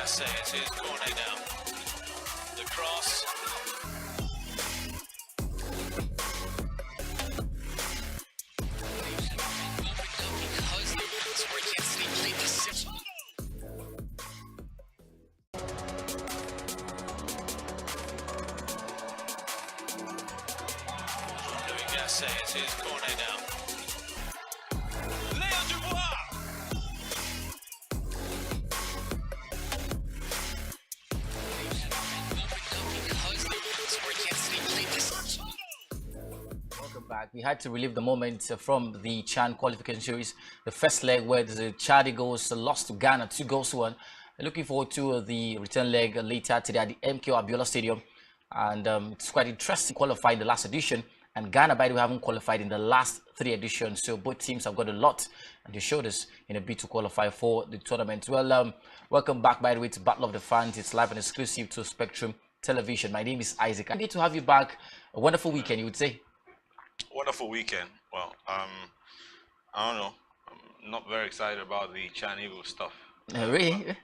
Gasset, it is corner now. The cross. Gasset, it is corner now. Welcome back. We had to relive the moment from the Chan qualification series, the first leg where the Chad Eagles lost to Ghana 2-1. Looking forward to the return leg later today at the MKO Abiola Stadium, and it's quite interesting qualifying the last edition. And Ghana, by the way, haven't qualified in the last 3 editions, so both teams have got a lot on their shoulders in a bid to qualify for the tournament. Well, welcome back, by the way, to Battle of the Fans. It's live and exclusive to Spectrum Television. My name is Isaac. I'm good to have you back. A wonderful weekend, you would say. Wonderful weekend. Well, I don't know. I'm not very excited about the Chan Eagles stuff. Really?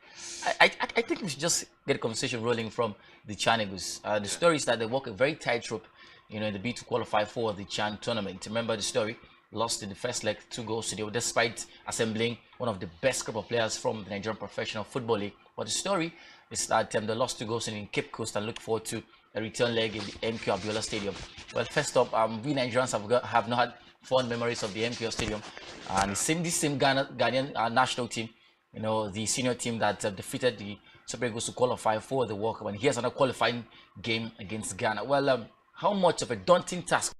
I think we should just get a conversation rolling from the Chan Eagles. The story is that they walk a very tightrope, in the bid to qualify for the Chan tournament. Remember the story? Lost in the first leg 2-0, despite assembling one of the best group of players from the Nigerian Professional Football League. But the story is that they lost 2-0 in Cape Coast and look forward to a return leg in the MKO Abiola Stadium. Well, first up, we Nigerians have not had fond memories of the MKO Stadium. And this same Ghanaian national team, the senior team that defeated the Super Eagles to qualify for the World Cup. And here's another qualifying game against Ghana. Well, how much of a daunting task?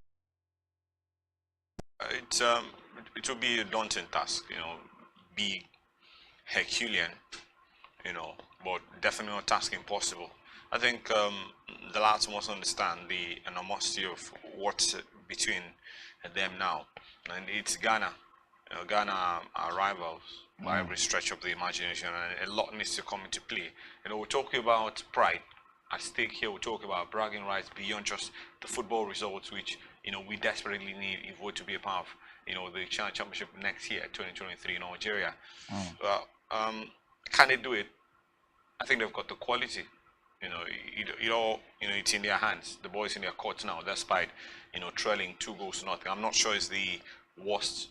It will be a daunting task, big, Herculean, but definitely not task impossible. I think the lads must understand the enormity of what's between them now, and it's Ghana. Ghana are rivals by every stretch of the imagination, and a lot needs to come into play. We're talking about pride at stake here. We're talking about bragging rights beyond just the football results, which we desperately need if we're to be a part of the China Championship next year, 2023 in Algeria. Can they do it? I think they've got the quality. It's in their hands. The boys in their court now, despite trailing 2-0. I'm not sure it's the worst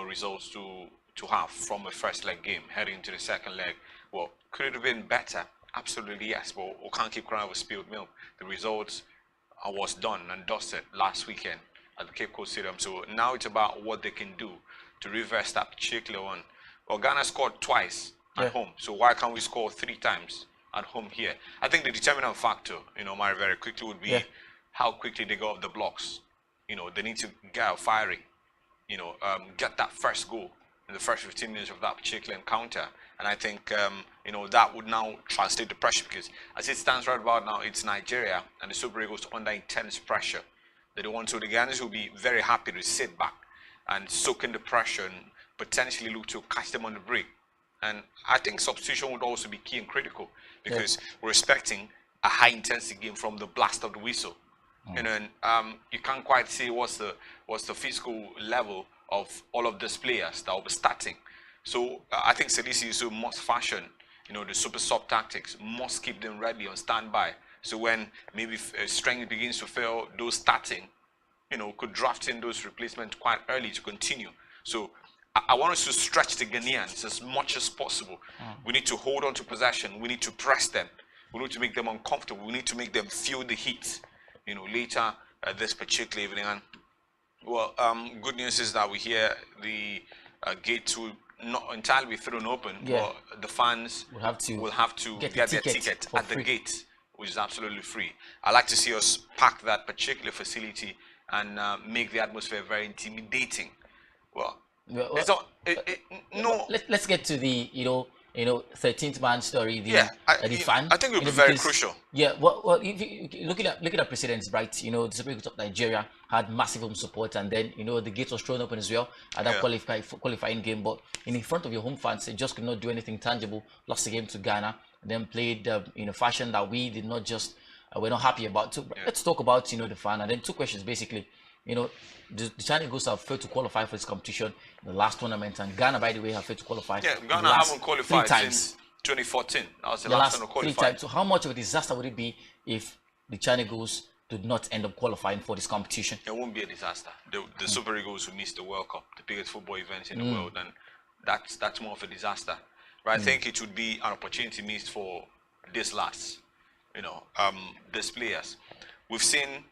results to have from a first leg game heading into the second leg. Well, could it have been better? Absolutely yes, but we can't keep crying over spilled milk. The results was done and dusted last weekend at the Cape Coast Stadium. So now it's about what they can do to reverse that particular one. Well, Ghana scored twice at home, so why can't we score 3 times at home here? I think the determinant factor, Mari, very quickly would be how quickly they go off the blocks. They need to get out firing, get that first goal in the first 15 minutes of that particular encounter. And I think, that would now translate the pressure, because as it stands right about now, it's Nigeria and the Super Eagles under intense pressure. They don't want to. The Ghanaians will be very happy to sit back and soak in the pressure and potentially look to catch them on the break. And I think substitution would also be key and critical, because we're expecting a high intensity game from the blast of the whistle. And then you can't quite see what's the physical level of all of these players that will be starting. So I think Sedisi must fashion, the super sub tactics, must keep them ready on standby. So when maybe strength begins to fail, those starting, could draft in those replacements quite early to continue. So I want us to stretch the Ghanaians as much as possible. We need to hold on to possession. We need to press them. We need to make them uncomfortable. We need to make them feel the heat, later this particular evening. And well, good news is that we hear the gates will not entirely be thrown open, but the fans will have to get their ticket at the gate, which is absolutely free. I like to see us pack that particular facility and make the atmosphere very intimidating. Well, it's not, no. Let's get to the 13th man story. The fan. I think it will be very crucial. Yeah. Well, if you looking at precedents, right? The Super Eagles of Nigeria had massive home support, and then the gate was thrown open as well at that qualifying game. But in front of your home fans, they just could not do anything tangible. Lost the game to Ghana, and then played in a fashion that we did not just we're not happy about. So let's talk about the fan, and then 2 questions basically. The China Eagles have failed to qualify for this competition in the last tournament, and Ghana, by the way, have failed to qualify. Yeah, Ghana haven't qualified 2014. That was the The last last time we 3 qualified. times. So how much of a disaster would it be if the China Eagles did not end up qualifying for this competition? It won't be a disaster. The Super Eagles will miss the World Cup, the biggest football event in the world, and that's more of a disaster. But I think it would be an opportunity missed for these lads, these players. We've seen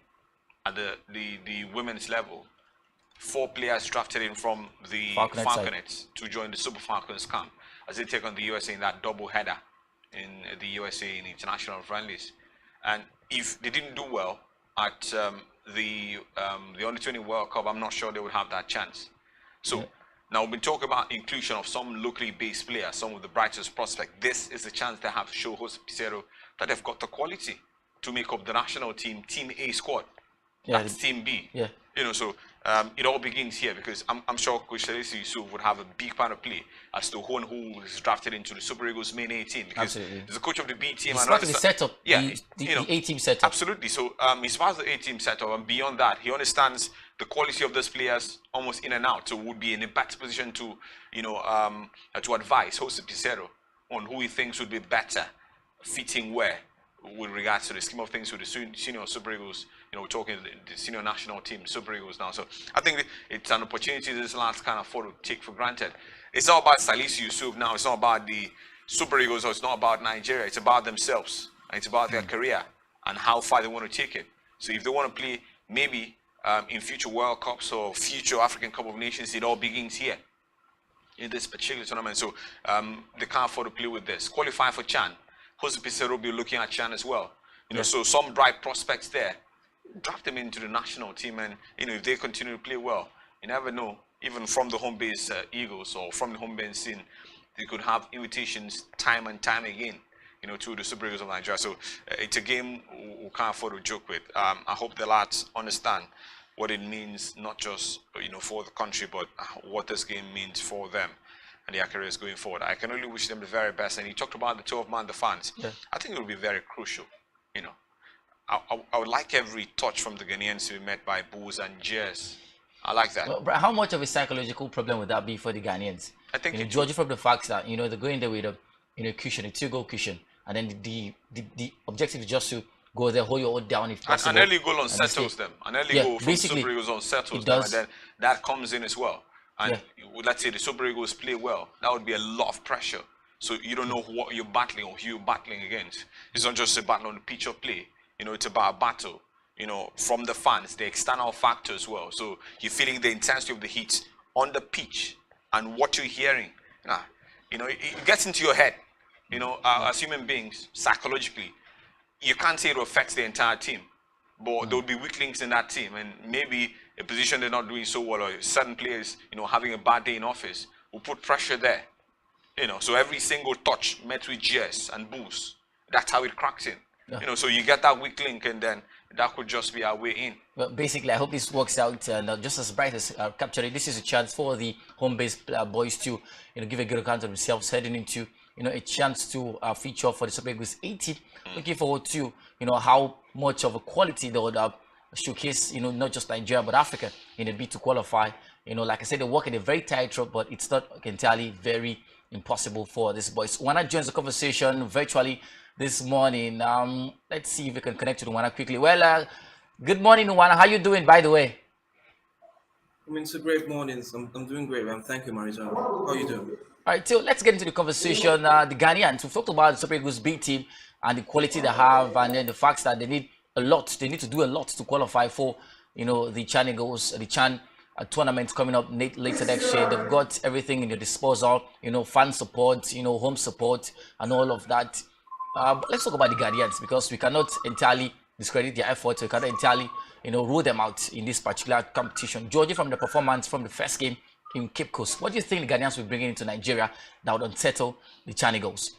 at the women's level, 4 players drafted in from the Falconet side. Falconets to join the Super Falcons camp as they take on the USA in that double header in the USA in international friendlies. And if they didn't do well at the Under 20 World Cup, I'm not sure they would have that chance. So now we've been talking about inclusion of some locally based players, some of the brightest prospects. This is the chance they have to show Jose Pizarro that they've got the quality to make up the national team A squad. Yeah, That's Team B. yeah. So it all begins here because I'm sure Coach Salisu Yusuf would have a big part of play as to who is drafted into the Super Eagles main A team because Absolutely. he's the coach of the B team. It's and part of the understand- setup, Yeah, the A-team setup. Absolutely. So he's part of the A-team setup, and beyond that, he understands the quality of those players almost in and out. So would be in a better position to to advise Jose Pizarro on who he thinks would be better fitting where with regards to the scheme of things with the senior Super Eagles. We're talking the senior national team, Super Eagles now. So I think it's an opportunity this last can't afford to take for granted. It's not about Salisu Yusuf now. It's not about the Super Eagles, or it's not about Nigeria. It's about themselves, and it's about their career and how far they want to take it. So if they want to play maybe in future World Cups or future African Cup of Nations, it all begins here in this particular tournament. So they can't afford to play with this. Qualify for Chan. Jose Pizarro will be looking at Chan as well. So some bright prospects there. Draft them into the national team, and if they continue to play well, you never know. Even from the home base Eagles or from the home base scene, they could have invitations time and time again, to the Super Eagles of Nigeria. So it's a game we can't afford to joke with. I hope the lads understand what it means, not just for the country, but what this game means for them and their careers going forward. I can only wish them the very best. And you talked about the 12-man, the fans. Yeah. I think it will be very crucial. I would like every touch from the Ghanaians to be met by boos and jeers. I like that. Well, how much of a psychological problem would that be for the Ghanaians? I think it- judging from the fact that they're going there with a cushion, a 2-goal cushion, and then the objective is just to go there, hold your own down if possible. An early goal and unsettles stay. them. An early Yeah, goal from basically, Super Eagles unsettles it them, and does. then that comes in as well. And Yeah. let's say the Super Eagles play well, that would be a lot of pressure. So you don't know what you're battling or who you're battling against. It's not just a battle on the pitch of play. It's about a battle. From the fans, the external factor as well. So you're feeling the intensity of the heat on the pitch and what you're hearing. It gets into your head. As human beings, psychologically, you can't say it affects the entire team, but there will be weak links in that team, and maybe a position they're not doing so well, or certain players, having a bad day in office, will put pressure there. So every single touch met with jeers and boos. That's how it cracks in. Yeah. So you get that weak link, and then that could just be our way in. Well, basically, I hope this works out just as bright as capturing. This is a chance for the home-based boys to, give a good account of themselves heading into, a chance to feature for the Super Eagles 18. Looking forward to, how much of a quality they would showcase, not just Nigeria but Africa in a bid to qualify. Like I said, they work in a very tight rope, but it's not entirely very impossible for these boys. Wana joins the conversation virtually this morning. Let's see if we can connect to Wana quickly. Well, good morning, Wana. How you doing, by the way? It's a great morning. I'm doing great, man. Thank you, Marijan. How are you doing? All right, so let's get into the conversation. The Ghanaians, we've talked about the Super Eagles B team and the quality they have, and then the fact that they need a lot. They need to do a lot to qualify for, the Chan Eagles, the Chan tournament coming up later next year. They've got everything in their disposal, fan support, home support, and all of that. But let's talk about the Ghanaians, because we cannot entirely discredit their efforts. We cannot entirely, rule them out in this particular competition. Judging from the performance from the first game in Cape Coast, what do you think the Ghanaians will bring into Nigeria that would unsettle the Chan Eagles?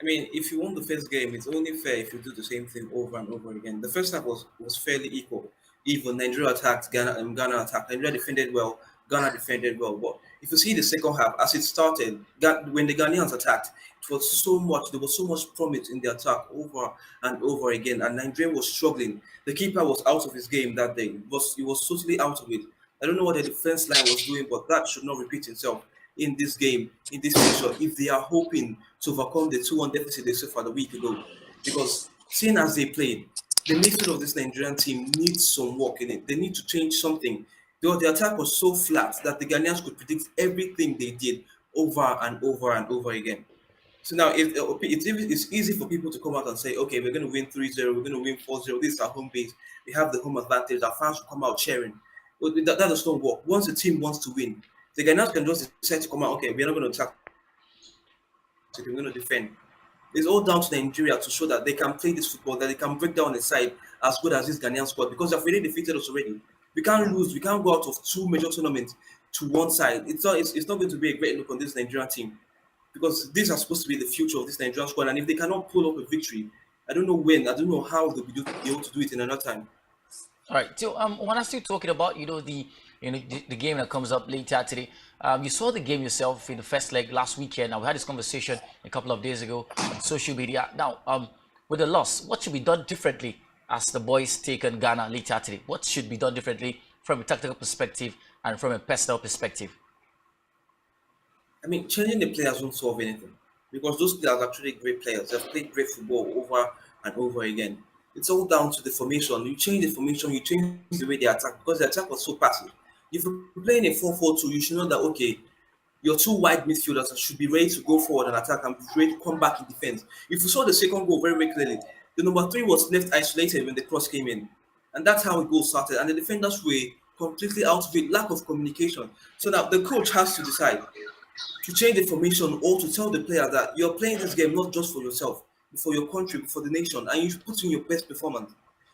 I mean, if you won the first game, it's only fair if you do the same thing over and over again. The first half was fairly equal. Even Nigeria attacked, Ghana attacked. Nigeria defended well, Ghana defended well. But if you see the second half, as it started, when the Ghanaians attacked, there was so much promise in the attack over and over again, and Nigeria was struggling. The keeper was out of his game that day. He was totally out of it. I don't know what the defense line was doing, but that should not repeat itself. in this game, in this fixture, if they are hoping to overcome the 2-1 deficit they suffered a week ago. Because seeing as they played, the midfield of this Nigerian team needs some work in it. They need to change something. The attack was so flat that the Ghanaians could predict everything they did over and over and over again. So now it's easy for people to come out and say, okay, we're going to win 3-0, we're going to win 4-0, this is our home base, we have the home advantage, our fans will come out cheering. But that does not work. Once the team wants to win, the Ghanaians can just decide to come out, okay, we're not going to attack, we're going to defend. It's all down to Nigeria to show that they can play this football, that they can break down the side as good as this Ghanaian squad, because they've already defeated us already. We can't lose, we can't go out of two major tournaments to one side. It's not going to be a great look on this Nigerian team, because these are supposed to be the future of this Nigerian squad. And if they cannot pull up a victory, I don't know when, I don't know how they'll be able to do it in another time. All right. So when I'm still talking about the game that comes up later today, you saw the game yourself in the first leg last weekend. Now we had this conversation a couple of days ago on social media. Now with the loss, what should be done differently as the boys take on Ghana later today? What should be done differently from a tactical perspective and from a personal perspective? I mean, changing the players won't solve anything, because those players are actually great players. They've played great football over and over again. It's all down to the formation. You change the formation, you change the way they attack, because the attack was so passive. If you're playing a 4-4-2, you should know that, okay, your two wide midfielders should be ready to go forward and attack and be ready to come back in defense. If you saw the second goal very, very clearly, the number 3 was left isolated when the cross came in. And that's how the goal started. And the defenders were completely out of it, lack of communication. So now the coach has to decide to change the formation, or to tell the player that you're playing this game not just for yourself, but for your country, for the nation, and you should put in your best performance.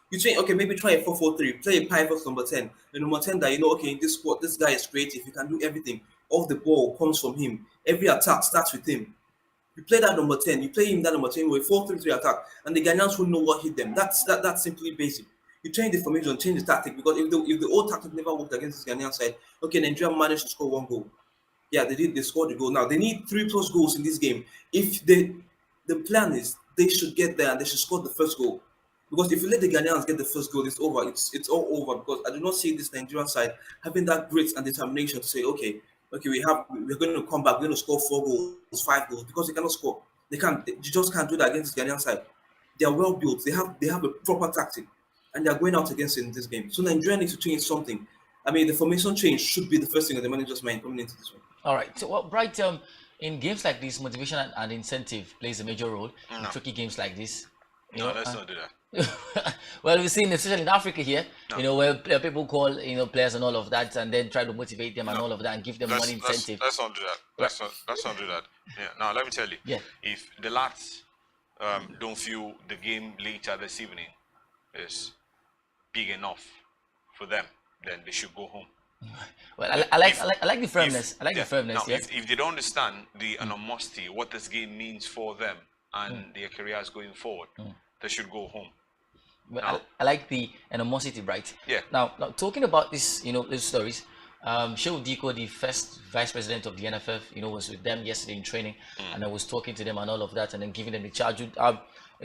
You change, okay, maybe try a 4-4-3, play a pivot number 10. The number 10 that you know, okay, in this squad, this guy is creative, he can do everything. Off the ball comes from him. Every attack starts with him. You play that number 10, you play him that number 10 with a 4-3-3 attack, and the Ghanaians will know what hit them. That's simply basic. You change the formation, change the tactic, because if the old tactic never worked against this Ghanaian side, okay, Nigeria managed to score 1 goal. Yeah, they scored the goal. Now they need 3+ goals in this game. If the plan is they should get there and they should score the first goal. Because if you let the Ghanaians get the first goal, it's over. It's all over, because I do not see this Nigerian side having that grit and determination to say, okay, we're going to come back, we're going to score 4 goals, 5 goals, because they cannot score. They just can't do that against this Ghanaian side. They are well built. They have a proper tactic, and they are going out against it in this game. So Nigeria needs to change something. I mean, the formation change should be the first thing on the manager's mind coming into this one. All right. So, Bright, in games like this, motivation and incentive plays a major role in tricky games like this. Let's not do that. Well, we've seen, especially in Africa here, where people call, players and all of that, and then try to motivate them and all of that, and give them money incentive. Let's not do that. Let's not do that. Yeah. Now, let me tell you. Yeah. If the lads don't feel the game later this evening is big enough for them, then they should go home. Well, I like the firmness. I like the firmness. Now, Yes. if they don't understand the animosity, what this game means for them and their careers going forward, they should go home. Well, I like the animosity, Bright. Yeah. Now talking about this, these stories. Shehu Diko, the first vice president of the NFF, was with them yesterday in training, and I was talking to them and all of that, and then giving them the charge.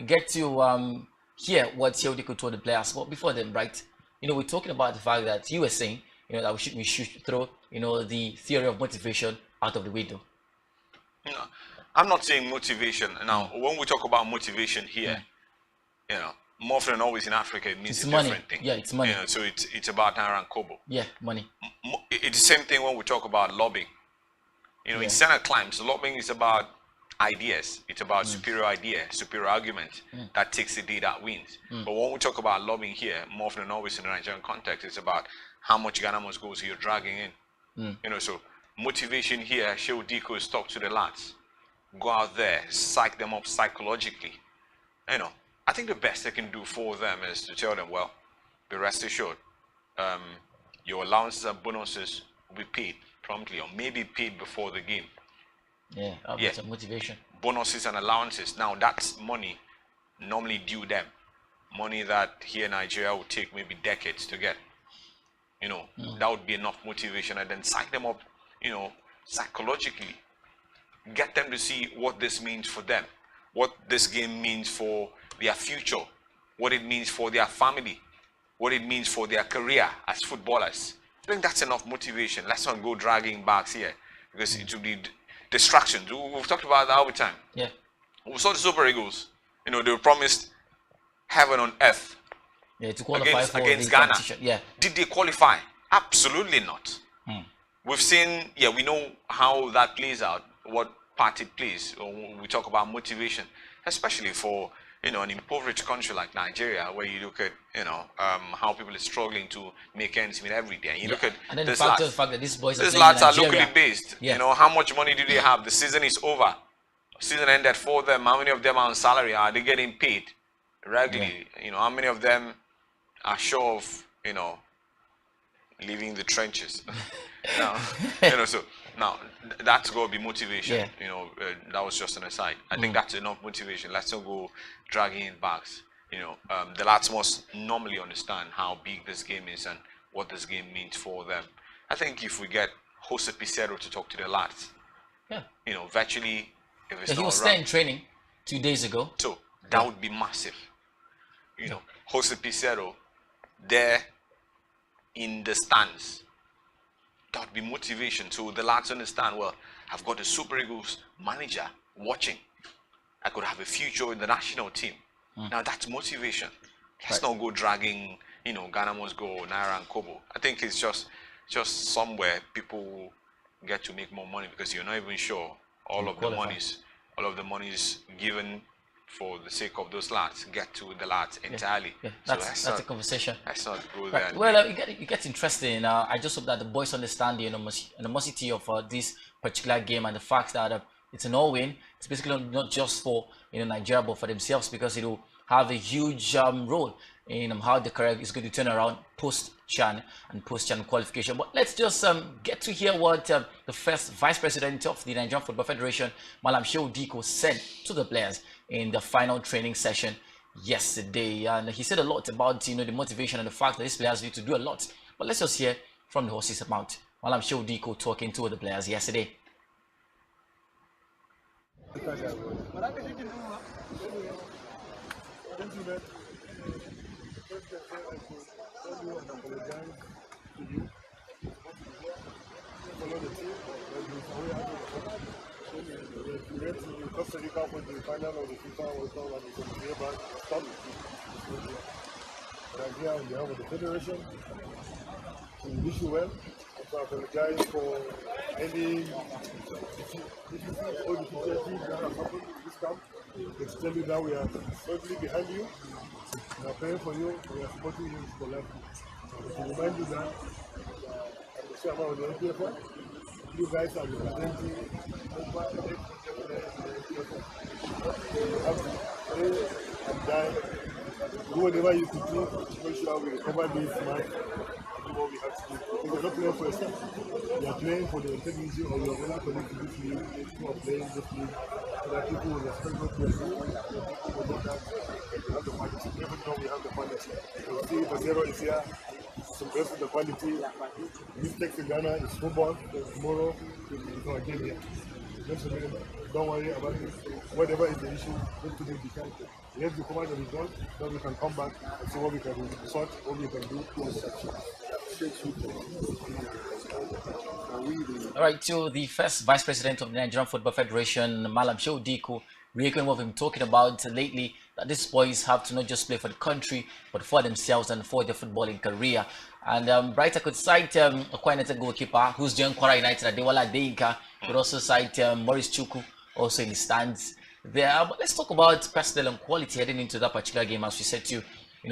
Get to hear what Shehu Diko told the players. But before then, Bright, we're talking about the fact that you were saying, that we should throw, the theory of motivation out of the window. I'm not saying motivation. Now, when we talk about motivation here, more often than always in Africa, it means It's a money. different thing. Yeah, it's money. So it's about naira and kobo. Yeah, money. It's the same thing when we talk about lobbying. In Senate climbs, lobbying is about ideas. It's about superior idea, superior argument that takes the day that wins. But when we talk about lobbying here, more often than always in the Nigerian context, it's about how much Ghana must go, so you're dragging in. So motivation here, Shehu Diko is talk to the lads. Go out there, psych them up psychologically. I think the best they can do for them is to tell them, well, be rest assured, your allowances and bonuses will be paid promptly, or maybe paid before the game. Yeah, some motivation. Bonuses and allowances. Now that's money normally due them. Money that here in Nigeria would take maybe decades to get. That would be enough motivation, and then psych them up, psychologically. Get them to see what this means for them, what this game means for their future, what it means for their family, what it means for their career as footballers. I think that's enough motivation. Let's not go dragging backs here. because it will be distractions. We've talked about that all the time. Yeah. We saw the Super Eagles. You know, they were promised heaven on earth Yeah, to qualify for against the Ghana. competition. Yeah. Did they qualify? Absolutely not. We've seen, yeah, we know how that plays out, what part it plays. We talk about motivation, especially for, you know, an impoverished country like Nigeria, where you look at, you know, how people are struggling to make ends meet every day. And you look at and then the these fact lads. that these boys These are lads playing are in Nigeria. locally based. Yeah. You know, how much money do they have? The season is over. Season ended for them. How many of them are on salary? Are they getting paid regularly? You know, how many of them are sure of, you know, leaving the trenches? Now, you know, so now that's got to be motivation. Yeah. You know, that was just an aside. I think that's enough motivation. Let's not go dragging it back. You know, the lads must normally understand how big this game is and what this game means for them. I think if we get Jose Pizarro to talk to the lads, Yeah. you know, virtually, if it's Yeah, he not was around, there in training 2 days ago. so that would be massive. You know, Jose Pizarro there in the stands. That would be motivation. So the lads understand, well, I've got a Super Eagles manager watching. I could have a future in the national team. Now that's motivation. Let's not go dragging, you know, Ghana must go, Naira and Kobo. I think it's just somewhere people get to make more money because you're not even sure all of the monies given for the sake of those lads get to the lads entirely. Yeah, So that's a conversation. let's not go there. Right. Well, it gets interesting. I just hope that the boys understand the animosity of this particular game and the fact that it's an all-win. It's basically not just for Nigeria, but for themselves, because it will have a huge role in how the career is going to turn around post-CHAN and post-CHAN qualification. But let's just get to hear what the first vice president of the Nigerian Football Federation, Malam Shehu Diko, said to the players in the final training session yesterday. And he said a lot about the motivation and the fact that these players need to do a lot. But let's just hear from the horse's mouth. Malam Shehu Diko talking to the players yesterday. Costa Rica for the final of the FIFA World Cup and it's a year back. Stop. But I'm here on behalf of the Federation to wish you well. I apologize for any difficulties that have happened in this camp. Let's tell you that we are firmly behind you. We are praying for you. We are supporting you for life. To remind you that I'm the chairman of the NPFL. You guys are representing over 800 you have to pray and die. Do whatever you can do to make sure we recover this match and do what we have to do. Because you're not playing for yourself. You are playing for the integrity of your fellow colleagues in this league, who are playing this league, so that people will respect what we are doing, people will know that we have the quality. Even though we have the quality. You see, Bazero is here. To best of the quality. Mistakes in Ghana is football. Tomorrow, it's not a game here. Just remember, don't worry about it. Whatever is the issue, don't put it behind. Let's recover the result, then we can come back and see what we can sort, what we can do. All right, to the first vice president of the Nigerian Football Federation, Malam Shehu Diko, reechoing what we've been talking about lately, that these boys have to not just play for the country, but for themselves and for their footballing career. And Brighter could cite a United goalkeeper who's doing Kwara United, Adewala Adeyinka. Could also cite Maurice Chukwu, also in the stands there. But let's talk about personnel and quality heading into that particular game, as we said to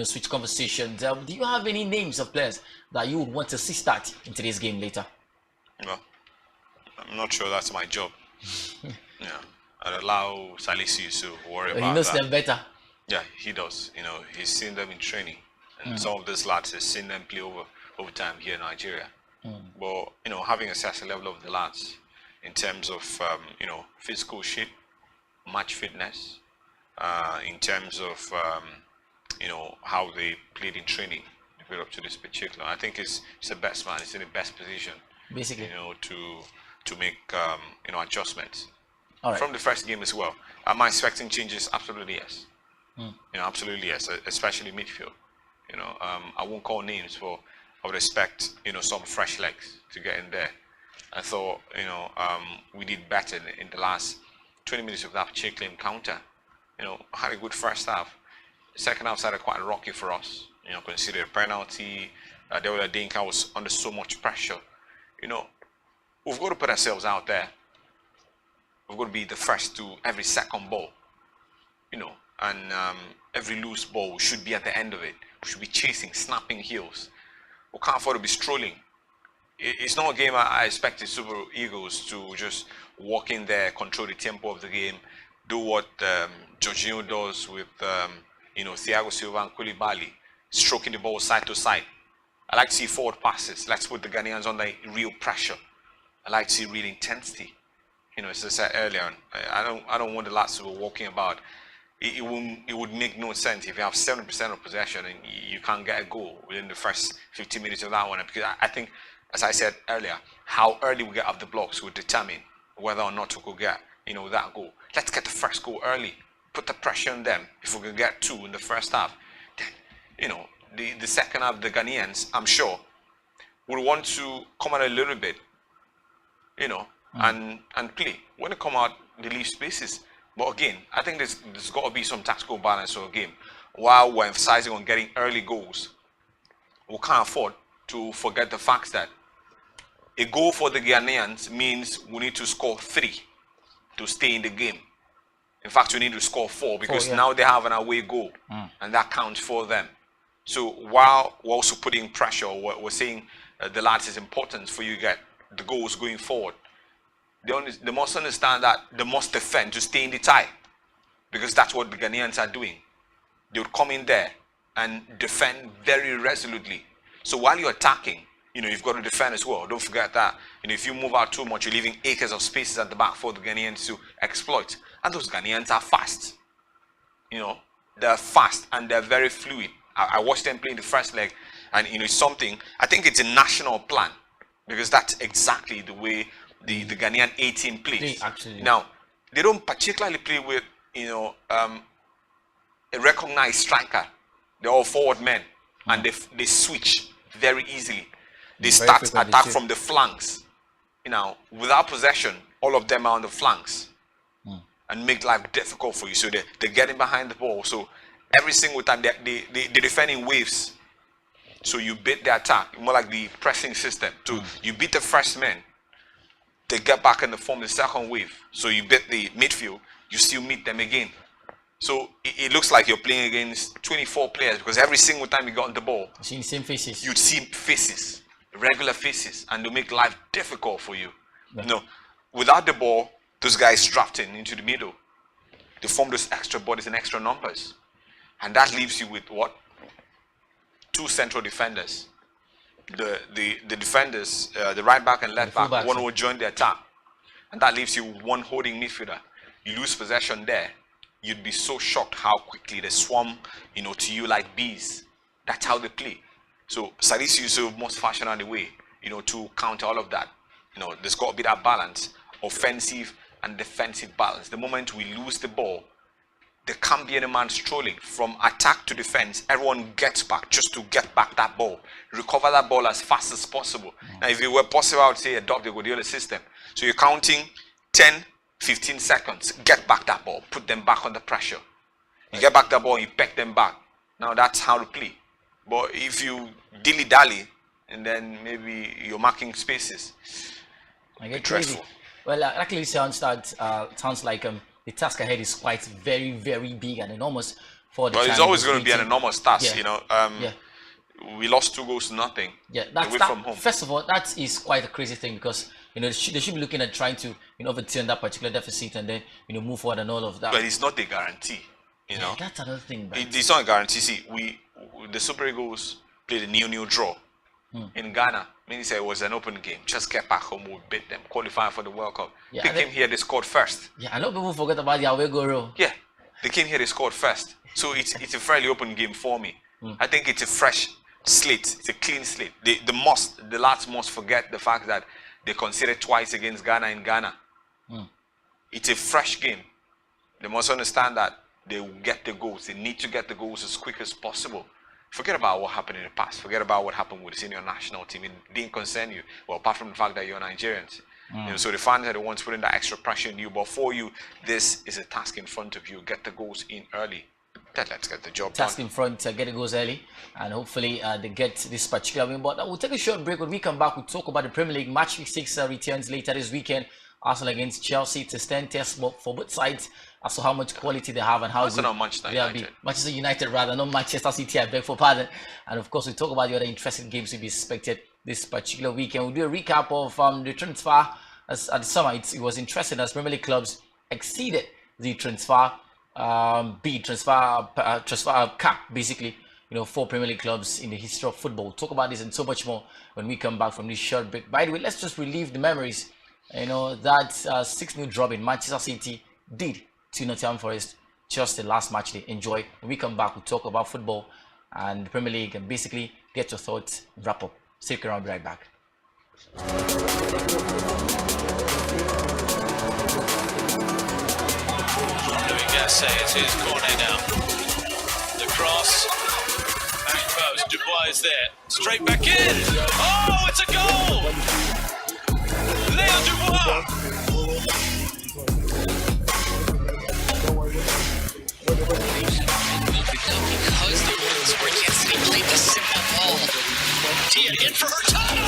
switch conversations. Do you have any names of players that you would want to see start in today's game later? Well, I'm not sure that's my job. Yeah, I'd allow Salisu to worry about that. He knows them better. Yeah, he does. He's seen them in training, and some of those lads has seen them play over time here in Nigeria. But having assessed the level of the lads in terms of physical shape, match fitness, in terms of how they played in training, build up to this particular. I think it's the best man. It's in the best position, basically, to make adjustments. All right. From the first game as well. Am I expecting changes? Absolutely yes. Absolutely yes, especially midfield. I won't call names, but I would expect some fresh legs to get in there. I thought, we did better in the last 20 minutes of that particular encounter. Had a good first half. The second half started quite rocky for us. Consider a penalty. Deola Dinka was under so much pressure. We've got to put ourselves out there. We've got to be the first to every second ball. And every loose ball we should be at the end of it. We should be chasing, snapping heels. We can't afford to be strolling. It's not a game I expected Super Eagles to just walk in there, control the tempo of the game, do what Jorginho does with Thiago Silva and Koulibaly, stroking the ball side to side. I like to see forward passes. Let's put the Ghanaians under real pressure. I like to see real intensity. As I said earlier, I don't want the lads to be walking about. It would make no sense if you have 70% of possession and you can't get a goal within the first 15 minutes of that one. Because I think, as I said earlier, how early we get off the blocks will determine whether or not we could get, that goal. Let's get the first goal early. Put the pressure on them. If we can get 2 in the first half, then, the second half, the Ghanaians, I'm sure, will want to come out a little bit, and play. When they come out, they leave spaces. But again, I think there's got to be some tactical balance to a game. While we're emphasizing on getting early goals, we can't afford to forget the fact that a goal for the Ghanaians means we need to score 3 to stay in the game. In fact, we need to score 4 because now they have an away goal, and that counts for them. So while we're also putting pressure, we're saying the lads is important for you to get the goals going forward. They must understand that they must defend to stay in the tie, because that's what the Ghanaians are doing. They would come in there and defend very resolutely. So while you're attacking, you've got to defend as well. Don't forget that. If you move out too much, you're leaving acres of spaces at the back for the Ghanaians to exploit. And those Ghanaians are fast. They're fast and they're very fluid. I watched them play in the first leg, and it's something. I think it's a national plan, because that's exactly the way the Ghanaian 18 plays. Actually. Now, they don't particularly play with a recognized striker. They're all forward men, and they switch very easily. They start attack from the flanks. Without possession, all of them are on the flanks, and make life difficult for you. So they're getting behind the ball. So every single time they defend in waves. So you beat the attack, more like the pressing system. So you beat the first man, they get back and form the second wave. So you beat the midfield, you still meet them again. So it looks like you're playing against 24 players, because every single time you got on the ball, you see the same faces. You'd see faces, regular faces, and they make life difficult for you. Yeah. Without the ball, those guys drafting into the middle, they form those extra bodies and extra numbers. And that leaves you with what? 2 central defenders. The defenders, the right back and left back, one will join the attack. And that leaves you with 1 holding midfielder. You lose possession there, you'd be so shocked how quickly they swarm, to you like bees. That's how they play. So Sadis Yusuf must fashion out the way, to counter all of that. There's got to be that balance, offensive and defensive balance. The moment we lose the ball, there can't be any man strolling from attack to defense. Everyone gets back just to get back that ball, recover that ball as fast as possible. Now, if it were possible, I would say adopt the Guardiola system. So you're counting 10, 15 seconds, get back that ball, put them back under pressure. You get back that ball, you peck them back. Now that's how to play. But if you dilly-dally, and then maybe you're marking spaces, I get crazy. Well, actually, sounds like the task ahead is quite very, very big and enormous for the. Well, it's always going to be an enormous task, Yeah. We lost 2 goals to nothing. Yeah, that's away that. From home. First of all, that is quite a crazy thing, because they should be looking at trying to overturn that particular deficit and then move forward and all of that. But it's not a guarantee. Yeah, that's another thing. It's not a guarantee. See, the Super Eagles played a 0-0 draw in Ghana. Means it was an open game. Just get back home, we beat them, qualify for the World Cup. Yeah, they came here, they scored first. Yeah, a lot of people forget about the away goal rule. Yeah, they came here, they scored first. So it's a fairly open game for me. I think it's a fresh slate. It's a clean slate. The lads must forget the fact that they conceded twice against Ghana in Ghana. It's a fresh game. They must understand that they will get the goals. They need to get the goals as quick as possible. forget about what happened in the past. Forget about what happened with the senior national team. It didn't concern you. Well, apart from the fact that you're Nigerians. You know, so the fans are the ones putting that extra pressure on you. But for you, this is a task in front of you. Get the goals in early. Then let's get the job done. Task in front, get the goals early, and hopefully they get this particular win. But we'll take a short break. When we come back, we'll talk about the Premier League. Match week 6 returns later this weekend. Arsenal against Chelsea to stand test for both sides as to how much quality they have and how Arsenal, good Manchester they'll be. Manchester United rather, not Manchester City, I beg for pardon. And of course, we talk about the other interesting games to be expected this particular weekend. We'll do a recap of the transfer at the summer. It was interesting as Premier League clubs exceeded the transfer cap, basically, for Premier League clubs in the history of football. We'll talk about this and so much more when we come back from this short break. By the way, let's just relive the memories. That 6-0 drop in Manchester City did to Nottingham Forest just the last match day. Enjoy. When we come back, we'll talk about football and the Premier League and basically get your thoughts, wrap up. Stick around, be right back. Say it is corner now. The cross, back post. Dubois is there, straight back in. Oh, it's a goal! Leo Dubois. Because the Wolves were yesterday played the simple ball. Dia in for Hurtado.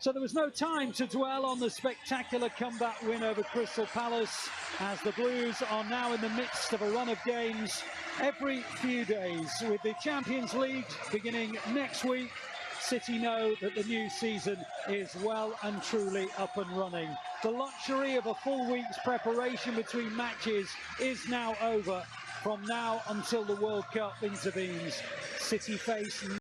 So there was no time to dwell on the spectacular comeback win over Crystal Palace, as the Blues are now in the midst of a run of games every few days. With the Champions League beginning next week, City know that the new season is well and truly up and running. The luxury of a full week's preparation between matches is now over. From now until the World Cup intervenes, City face